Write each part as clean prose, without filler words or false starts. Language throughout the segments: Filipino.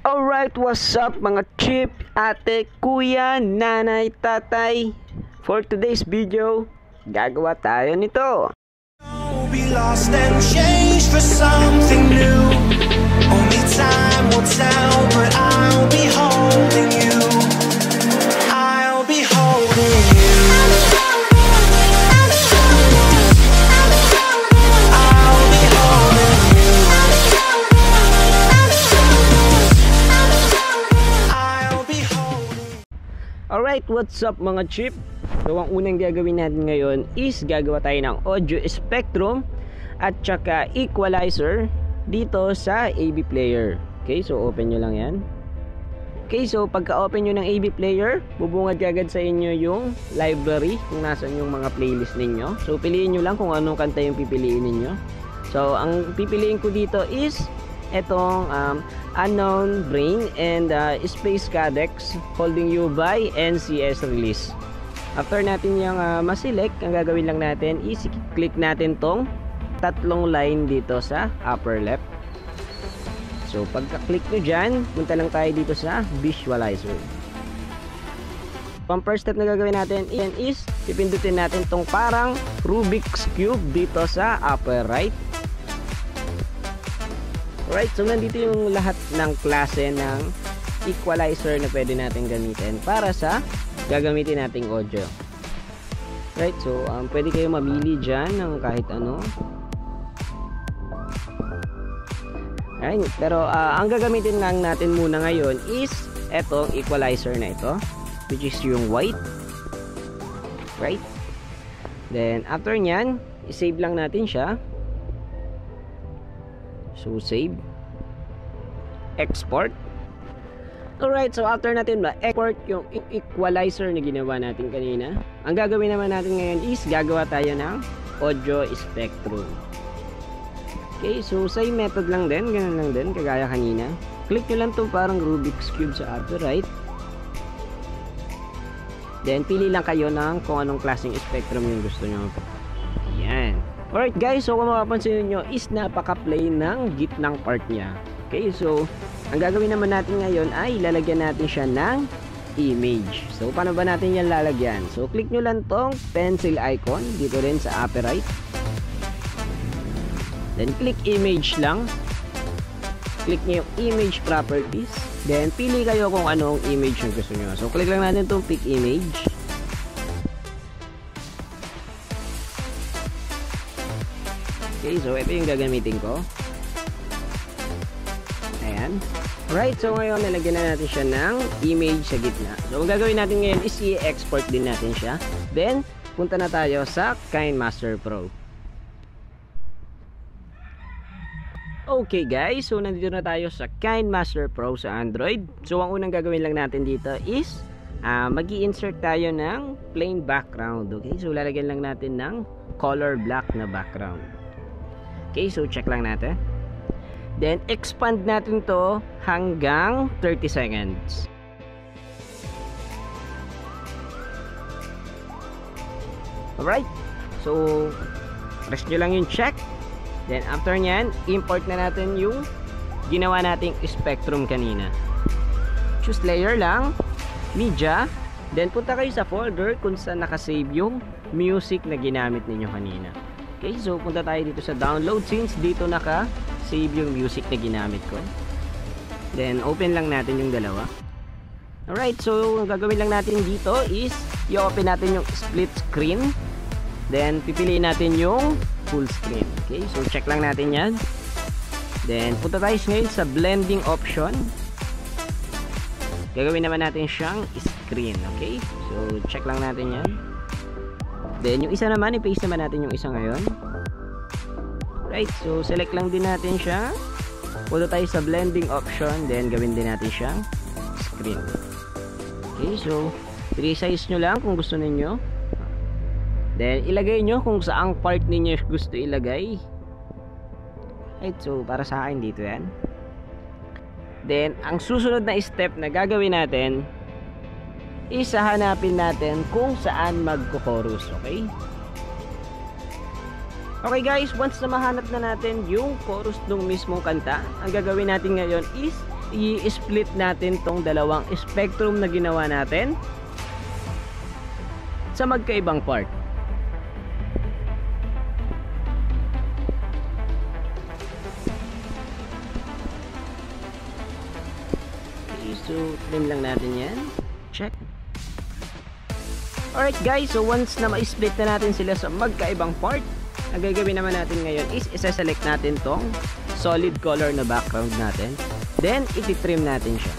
Alright, what's up mga chip, ate, kuya, nanay, tatay? For today's video, gagawa tayo nito. Be lost and change for something new. Only time will tell, but I'll be holding you. I'll be holding you. I'll be holding you. I'll be holding. Alright, what's up mga chip? So ang unang gagawin natin ngayon is gagawa tayo ng audio spectrum at saka equalizer dito sa AV player. Okay, so open nyo lang yan. Okay, so pagka open nyo ng AV player, bubungad agad sa inyo yung library kung nasan yung mga playlist ninyo. So piliin nyo lang kung anong kanta yung pipiliin ninyo. So ang pipiliin ko dito is etong Unknown Brain and Space Codex Holding You by NCS Release. After natin yung ma-select, ang gagawin lang natin is click natin tong tatlong line dito sa upper left. So pagka-click nyo dyan, punta lang tayo dito sa visualizer. Ang first step na gagawin natin is pipindutin natin tong parang Rubik's Cube dito sa upper right. Alright, so nandito yung lahat ng klase ng equalizer na pwede natin gamitin para sa gagamitin nating audio. Right, so pwede kayo mamili dyan ng kahit ano. Right, pero ang gagamitin lang natin muna ngayon is etong equalizer na ito, which is yung white. Right, then after nyan, isave lang natin siya. So save, export. Alright, so after natin ma-export yung equalizer na ginawa natin kanina, ang gagawin naman natin ngayon is gagawa tayo ng audio spectrum. Okay, so same method lang din, ganun lang din, kagaya kanina. Click nyo lang itong parang Rubik's Cube sa upper right. Then, pili lang kayo ng kung anong klaseng spectrum yung gusto nyo. Yan. Alright guys, so kung mapapansin nyo is napaka-plain ng gitnang part niya. Okay, so ang gagawin naman natin ngayon ay lalagyan natin siya ng image. So paano ba natin yan lalagyan? So click nyo lang tong pencil icon dito rin sa upper right. Then click image lang. Click nyo yung image properties. Then pili kayo kung anong image yung gusto nyo. So click lang natin tong pick image. Okay, so ito yung gagamitin ko. Ayan. Alright, so ngayon nalagyan na natin siya ng image sa gitna. So ang gagawin natin ngayon is i-export din natin siya. Then, punta na tayo sa Kinemaster Pro. Okay guys, so nandito na tayo sa Kinemaster Pro sa Android. So ang unang gagawin lang natin dito is mag-i-insert tayo ng plain background. Okay, so lalagyan lang natin ng color black na background. Okay, so check lang natin. Then, expand natin to hanggang 30 seconds. Alright. So, press nyo lang yung check. Then, after nyan, import na natin yung ginawa nating spectrum kanina. Choose layer lang, media. Then, punta kayo sa folder kung saan nakasave yung music na ginamit ninyo kanina. Okay, so punta tayo dito sa download since dito naka-save yung music na ginamit ko. Then, open lang natin yung dalawa. Alright, so ang gagawin lang natin dito is i-open natin yung split screen. Then, pipiliin natin yung full screen. Okay, so check lang natin yan. Then, punta tayo ngayon sa blending option. Gagawin naman natin siyang screen. Okay, so check lang natin yan. Then, yung isa naman, i-paste naman natin yung isa ngayon. Right, so select lang din natin siya. Punta tayo sa blending option. Then, gawin din natin siyang screen. Okay, so resize nyo lang kung gusto ninyo. Then, ilagay nyo kung saang part ninyo gusto ilagay. Right, so para sa akin dito yan. Then, ang susunod na step na gagawin natin is hanapin natin kung saan magko-chorus, okay? Okay guys, once na mahanap na natin yung chorus ng mismong kanta, ang gagawin natin ngayon is i-split natin tong dalawang spectrum na ginawa natin sa magkaibang part. Okay, so trim lang natin yan. Check. Alright guys, so once na ma-split na natin sila sa magkaibang part, ang gagawin naman natin ngayon is isa-select natin tong solid color na background natin. Then, iti-trim natin siya.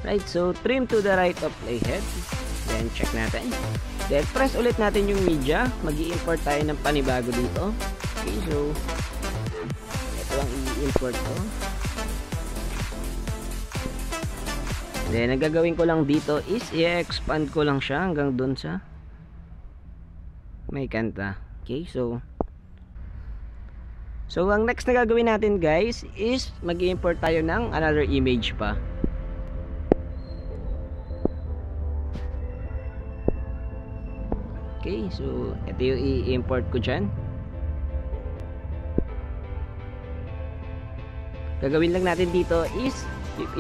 Right, so trim to the right of playhead. Then, check natin. Then, press ulit natin yung media. Mag-i-import tayo ng panibago dito. Okay, so ito ang i-import ko. Then, ang gagawin ko lang dito is i-expand ko lang siya hanggang dun sa may kanta. Okay, so ang next na gagawin natin guys is mag-i-import tayo ng another image pa. Okay, so ito yung i-import ko dyan. Gagawin lang natin dito is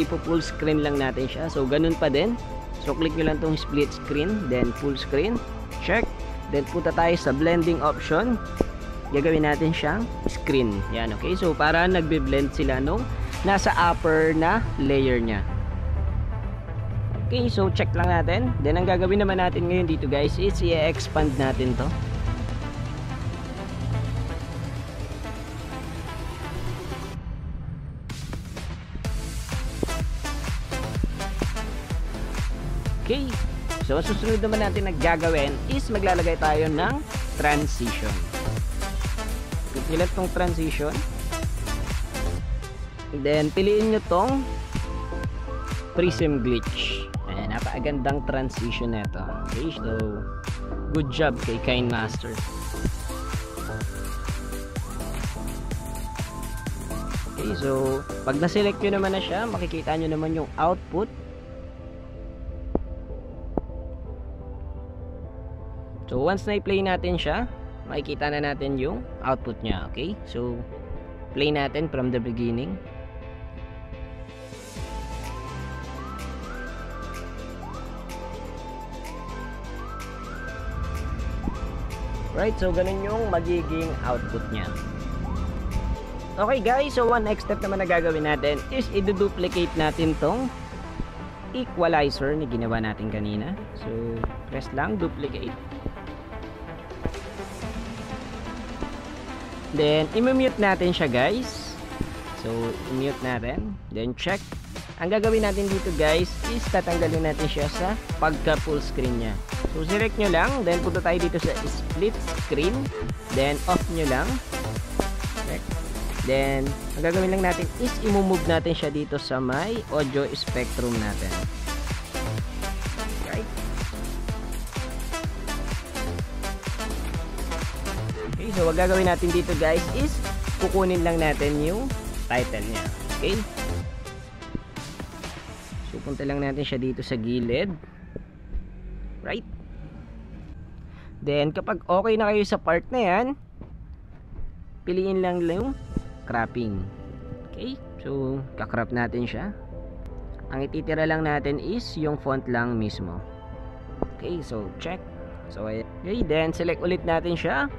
ipo-full screen lang natin siya. So ganun pa din. So click nyo lang tong split screen, then full screen. Check. Then punta tayo sa blending option. Gagawin natin siyang screen. Yan, okay. So para nagbe-blend sila nung nasa upper na layer niya. Okay, so check lang natin. Then ang gagawin naman natin ngayon dito guys is i-expand natin to. Okay, so susunod naman natin na gagawin is maglalagay tayo ng transition. Pilit tong transition. Then piliin nyo tong prism glitch. Ayan, napakagandang transition nito. Okay, so good job kay Kinemaster. Okay, so pag na-select nyo naman na siya, makikita nyo naman yung output. So once na i-play natin siya, makikita na natin yung output niya. Okay, so play natin from the beginning. Right, so ganun yung magiging output niya. Okay guys, so one next step naman na gagawin natin is i-duplicate natin tong equalizer na ginawa natin kanina. So press lang, duplicate. Then, i-mute natin siya guys. So, i-mute natin. Then, check. Ang gagawin natin dito guys is tatanggalin natin siya sa pagka full screen niya. So, select nyo lang. Then, punta tayo dito sa split screen. Then, off nyo lang. Check. Then, ang gagawin lang natin is i-move natin siya dito sa may audio spectrum natin. So, wag gagawin natin dito guys is kukunin lang natin yung title niya. Okay? So, punta lang natin siya dito sa gilid. Right? Then, kapag okay na kayo sa part na yan, piliin lang yung cropping. Okay? So, kakrop natin siya. Ang ititira lang natin is yung font lang mismo. Okay? So, check. So, okay. Then, select ulit natin siya.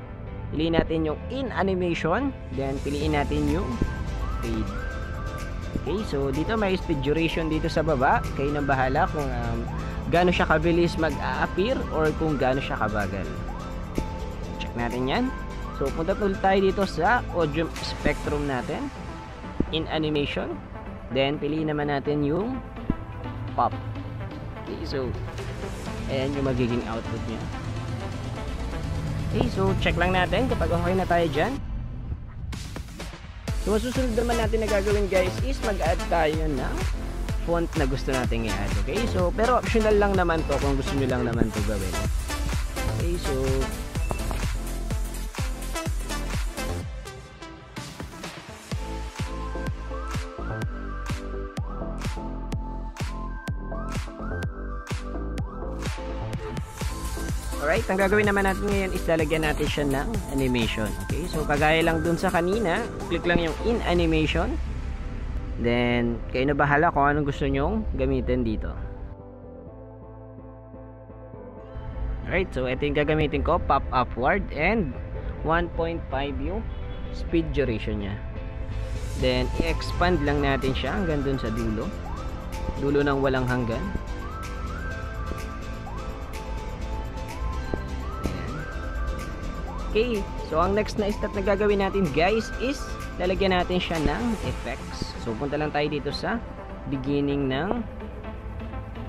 Piliin natin yung in animation, then piliin natin yung fade. Okay, so dito may speed duration dito sa baba. Kayo nang bahala kung gaano siya kabilis mag-a-appear or kung gaano siya kabagal. Check natin yan. So punta ulit tayo dito sa audio spectrum natin, in animation, then piliin naman natin yung pop. Okay, so ayan yung magiging output niya. Okay, so check lang natin kapag okay na tayo dyan. So masusunod naman natin na gagawin guys is mag-add tayo ng font na gusto natin i-add. Okay, so pero optional lang naman to kung gusto nyo lang naman to gawin. Okay, so alright, ang gagawin naman natin ngayon is lalagyan natin siya ng animation. Okay, so kagaya lang dun sa kanina, click lang yung in animation. Then, kayo na bahala kung anong gusto nyong gamitin dito. Alright, so ito yung gagamitin ko, pop upward, and 1.5 yung speed duration nya. Then, i-expand lang natin siya hanggang dun sa dulo. Dulo ng walang hanggan. Ayan. Okay, so ang next na step na gagawin natin guys is lalagyan natin siya ng effects. So, punta lang tayo dito sa beginning ng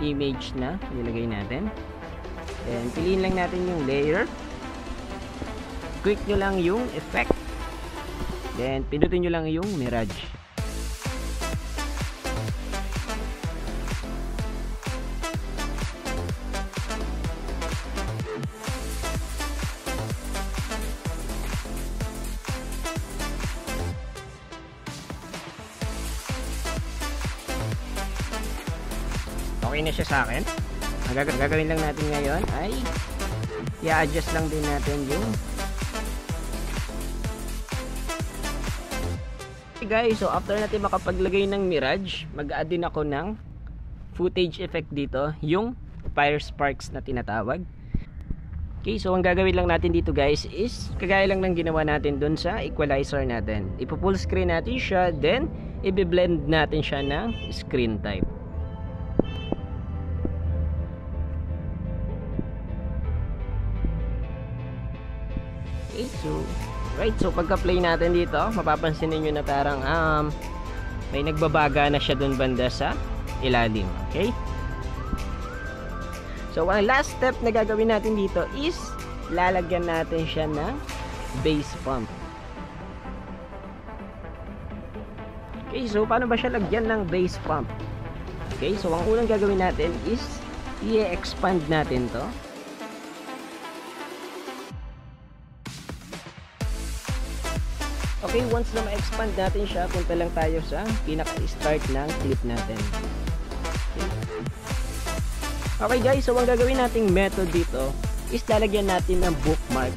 image na nilagay natin. Then, piliin lang natin yung layer. Click nyo lang yung effect. Then, pindutin nyo lang yung mirage. Okay na siya sa akin. Ang gagawin lang natin ngayon ay i-adjust lang din natin yung guys, so after natin makapaglagay ng mirage, mag-add din ako ng footage effect dito, yung fire sparks na tinatawag. Okay, so ang gagawin lang natin dito guys is kagaya lang ng ginawa natin dun sa equalizer natin. Ipo-full screen natin siya, then i-blend natin siya ng screen type. Okay, so pagka-play natin dito, mapapansin niyo na parang may nagbabaga na siya doon banda sa ilalim. Okay? So, ang last step na gagawin natin dito is lalagyan natin siya ng base pump. Okay, so paano ba siya lagyan ng base pump? Okay, so ang unang gagawin natin is i-expand natin to. Okay, once na ma-expand natin siya, punta lang tayo sa pinaka-start ng clip natin. Okay guys, so ang gagawin nating method dito is lalagyan natin ng bookmark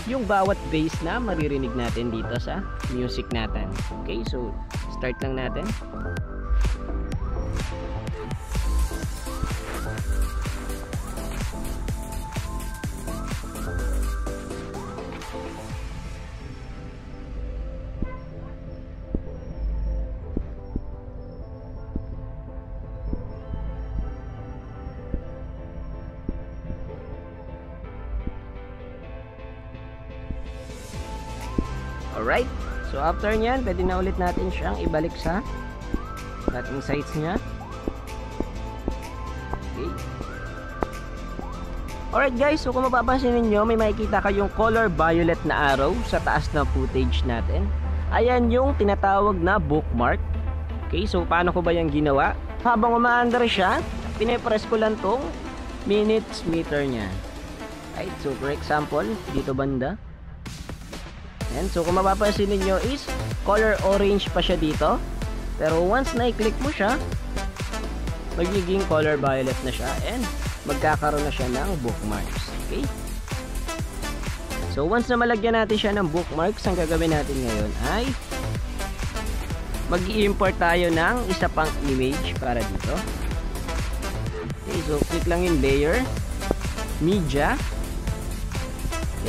yung bawat bass na maririnig natin dito sa music natin. Okay, so start lang natin. Alright, so after nyan, pwede na ulit natin siyang ibalik sa dating size nya. Okay. Alright guys, so kung mapapansin ninyo, may makikita kayong color violet na arrow sa taas ng footage natin. Ayan yung tinatawag na bookmark. Okay, so paano ko ba yung ginawa? Habang umaandar siya, pinipress ko lang tong minutes meter nya. Right, so for example, dito banda. And so kung mapapansin niyo is color orange pa siya dito. Pero once na i-click mo siya, magiging color violet na siya and magkakaroon na siya ng bookmarks. Okay? So once na malagyan natin siya ng bookmarks, ang gagawin natin ngayon ay mag-i-import tayo ng isa pang image para dito. Okay, so click lang yung layer, media,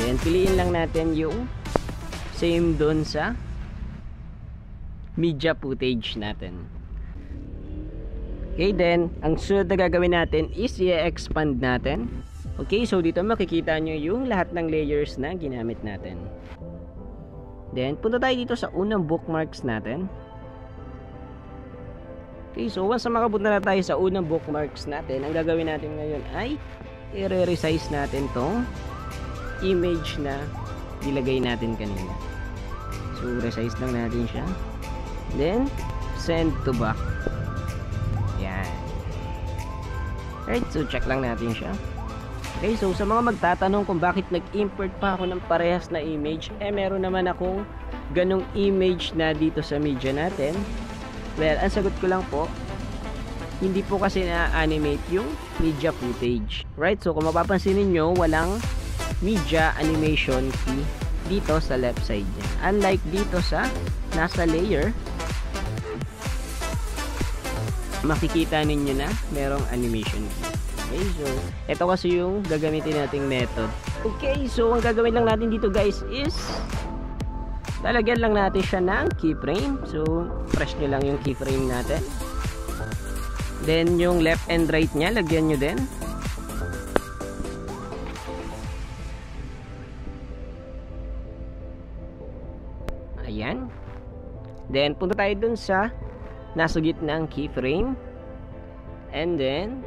and piliin lang natin yung same doon sa media footage natin. Okay, then ang sunod na gagawin natin is i-expand natin. Okay, so dito makikita nyo yung lahat ng layers na ginamit natin. Then punta tayo dito sa unang bookmarks natin. Okay, so once na makapunta na tayo sa unang bookmarks natin, ang gagawin natin ngayon ay i-resize natin tong image na ilagay natin kanina. So resize lang natin siya, then send to back. Yan. Alright, so check lang natin siya. Okay, so sa mga magtatanong kung bakit nag-import pa ako ng parehas na image, meron naman akong ganong image na dito sa media natin. Well, ang sagot ko lang po, hindi po kasi na-animate yung media footage. Right, so kung mapapansin niyo, walang media animation key dito sa left side niya. Unlike dito sa nasa layer, makikita ninyo na merong animation key. Okay, so ito kasi yung gagamitin nating method. Okay, so ang gagawin lang natin dito guys is lalagyan lang natin siya ng keyframe. So press nyo lang yung keyframe natin. Then yung left and right nya, lagyan nyo din. Ayan. Then punta tayo dun sa nasa gitna ng keyframe. And then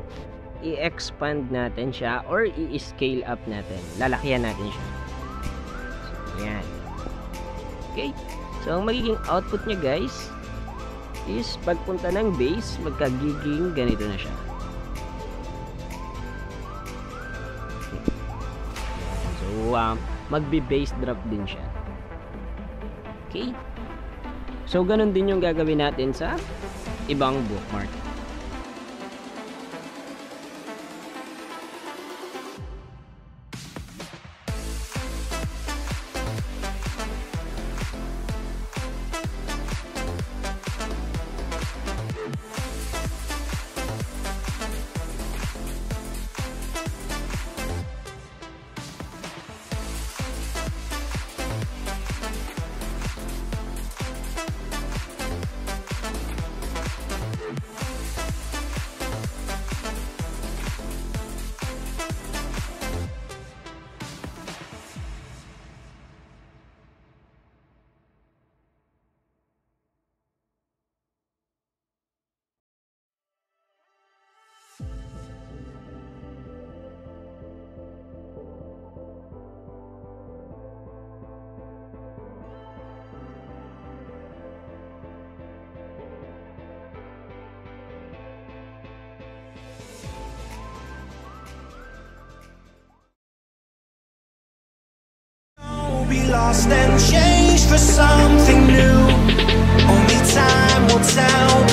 i-expand natin siya or i-scale up natin. Lalakyan natin siya. So, ayan. Okay. So ang magiging output nya guys is pagpunta ng base, magkagiging ganito na siya. So magbe-base drop din siya. Okay. So ganun din yung gagawin natin sa ibang bookmark. Be lost and changed for something new. Only time will tell.